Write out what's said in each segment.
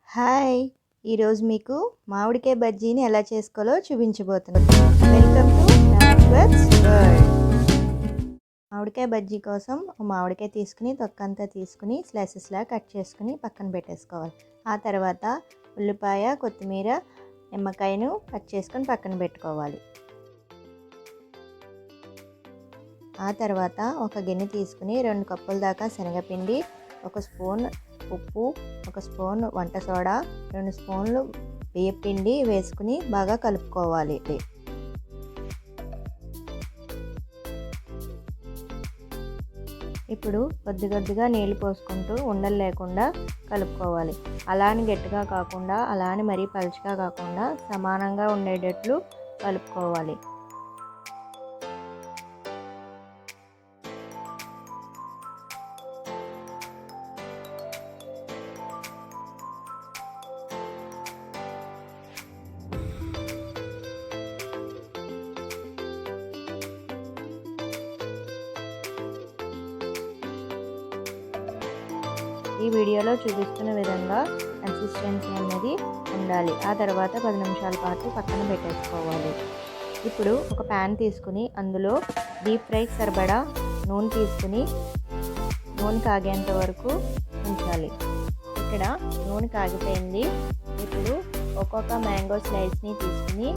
Hi! ఈరోజు మీకు మామిడికాయ బజ్జీని ఎలా చేసుకోవాలో చూపించబోతున్నాను. Welcome to Ashwath's world. మామిడికాయ బజ్జీ కోసం మామిడికాయ తీసుకుని తొక్కంతా తీసుకుని స్లైసెస్లా కట్ చేసుకుని పక్కన పెట్టేసుకోవాలి. ఆ తర్వాత ఉల్లిపాయ, కొత్తిమీర, నిమ్మకాయను కట్ చేసుకొని పక్కన పెట్టుకోవాలి. ఆ తర్వాత ఒక గిన్నె తీసుకుని 2 కప్పుల దాకా శనగపిండి, 1 స్పూన్ ఉప్పు, 1 స్పూన్ వంట సోడా, 2 స్పూన్లు బియ్యపిండి వేసుకుని బాగా కలుపుకోవాలి. ఇప్పుడు కొద్దిగా నీళ్లు పోసుకుంటూ ఉండలు లేకుండా కలుపుకోవాలి. అలాని గట్టిగా కాకుండా అలాని మరీ పలుచగా కాకుండా సమానంగా ఉండేటట్లు కలుపుకోవాలి. ఈ వీడియోలో చూపిస్తున్న విధంగా కన్సిస్టెన్సీ అనేది ఉండాలి. ఆ తర్వాత 10 నిమిషాల పాటు పక్కన పెట్టేసుకోవాలి. ఇప్పుడు ఒక ప్యాన్ తీసుకుని అందులో డీప్ ఫ్రైకి సరిపడా నూనె తీసుకుని నూనె కాగేంత వరకు ఉంచాలి. ఇక్కడ నూనె కాగిపోయింది. ఇప్పుడు ఒక్కొక్క మ్యాంగో స్లైస్ని తీసుకుని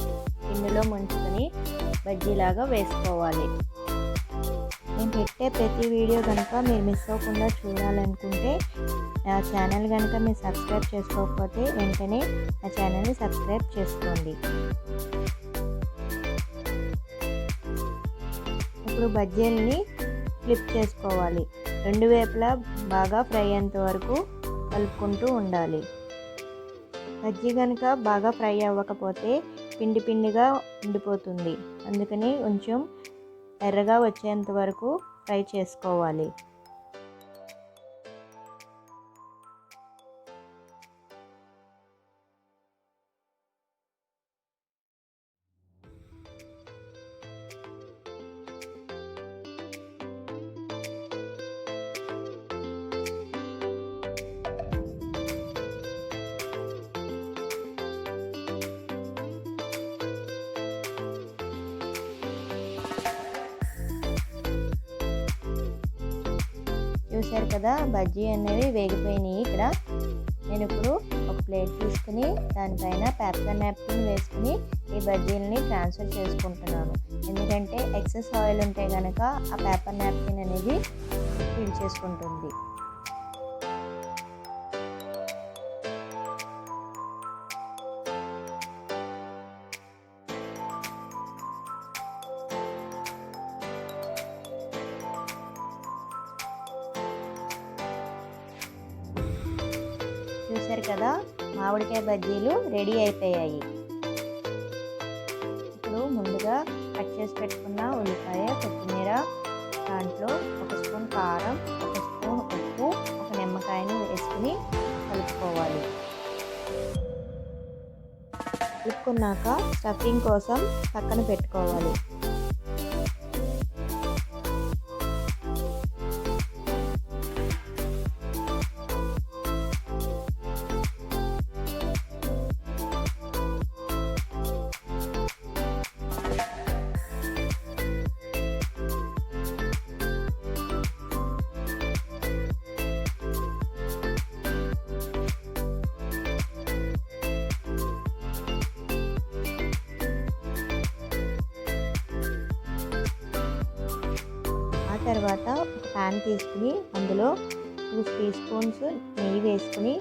గిన్నెలో ముంచుకొని బజ్జీలాగా వేసుకోవాలి. నేను పెట్టే ప్రతి వీడియో కనుక మీరు మిస్ అవ్వకుండా చూడాలనుకుంటే నా ఛానల్ కనుక మీరు సబ్స్క్రైబ్ చేసుకోకపోతే వెంటనే నా ఛానల్ని సబ్స్క్రైబ్ చేసుకోండి. ఇప్పుడు బజ్జీలని ఫ్లిప్ చేసుకోవాలి. 2 వైపులా బాగా ఫ్రై అయ్యేంత వరకు కలుపుకుంటూ ఉండాలి. బజ్జీ కనుక బాగా ఫ్రై అవ్వకపోతే పిండిగా ఉండిపోతుంది. అందుకని కొంచెం ఎర్రగా వచ్చేంత వరకు ఫ్రై చేసుకోవాలి. చూసారు కదా, బజ్జీ అనేవి వేగిపోయినాయి. ఇక్కడ నేను ఇప్పుడు ఒక ప్లేట్ తీసుకుని దానిపైన పేపర్ నాప్కిన్ వేసుకుని ఈ బజ్జీలని ట్రాన్స్ఫర్ చేసుకుంటున్నాను. ఎందుకంటే ఎక్సెస్ ఆయిల్ ఉంటే కనుక ఆ పేపర్ నాప్కిన్ అనేది పీల్చేసుకుంటుంది. చూసారు కదా, మామిడికాయ బజ్జీలు రెడీ అయిపోయాయి. ఇప్పుడు ముందుగా కట్ చేసి పెట్టుకున్న ఉల్లిపాయ, కొత్తిమీర, దాంట్లో 1 స్పూన్ కారం, 1 స్పూన్ ఉప్పు, 1 నిమ్మకాయని వేసుకుని కలుపుకోవాలి. కలుపుకున్నాక స్టఫింగ్ కోసం పక్కన పెట్టుకోవాలి. తర్వాత ఒక ప్యాన్ తీసుకుని అందులో 2 టీ స్పూన్స్ నెయ్యి వేసుకుని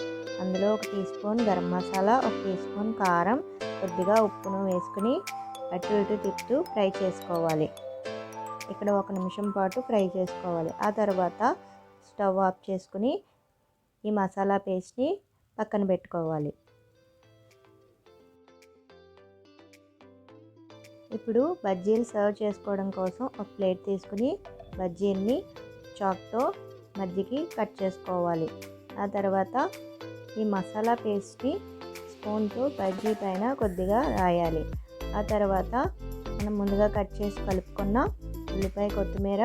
అందులో 1 teaspoon garam masala, 1 teaspoon కారం, కొద్దిగా ఉప్పును వేసుకుని అటు ఇటు తిప్పుతూ ఫ్రై చేసుకోవాలి. ఇక్కడ 1 నిమిషం పాటు ఫ్రై చేసుకోవాలి. ఆ తర్వాత స్టవ్ ఆఫ్ చేసుకుని ఈ మసాలా పేస్ట్ని పక్కన పెట్టుకోవాలి. ఇప్పుడు బజ్జీలు సర్వ్ చేసుకోవడం కోసం ఒక ప్లేట్ తీసుకుని బజ్జీల్ని చాక్తో మధ్యకి కట్ చేసుకోవాలి. ఆ తర్వాత ఈ మసాలా పేస్ట్ని స్పూన్తో బజ్జీ పైన కొద్దిగా రాయాలి. ఆ తర్వాత మనం ముందుగా కట్ చేసి కలుపుకున్న ఉల్లిపాయ, కొత్తిమీర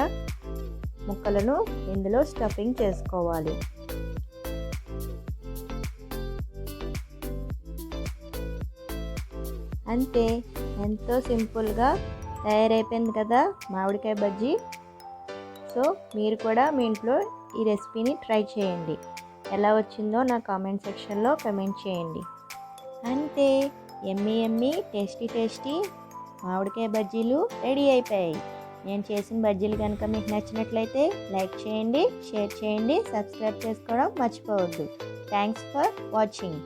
ముక్కలను ఇందులో స్టఫింగ్ చేసుకోవాలి. అంతే, ఎంతో సింపుల్గా తయారైపోయింది కదా మామిడికాయ బజ్జీ. సో మీరు కూడా మీ ఇంట్లో ఈ రెసిపీని ట్రై చేయండి. ఎలా వచ్చిందో నా కామెంట్ సెక్షన్లో కమెంట్ చేయండి. అంతే, ఎమ్మీ ఎమ్మీ టేస్టీ టేస్టీ మామిడికాయ బజ్జీలు రెడీ అయిపోయాయి. నేను చేసిన బజ్జీలు కనుక మీకు నచ్చినట్లయితే లైక్ చేయండి, షేర్ చేయండి, సబ్స్క్రైబ్ చేసుకోవడం మర్చిపోవద్దు. Thanks for watching.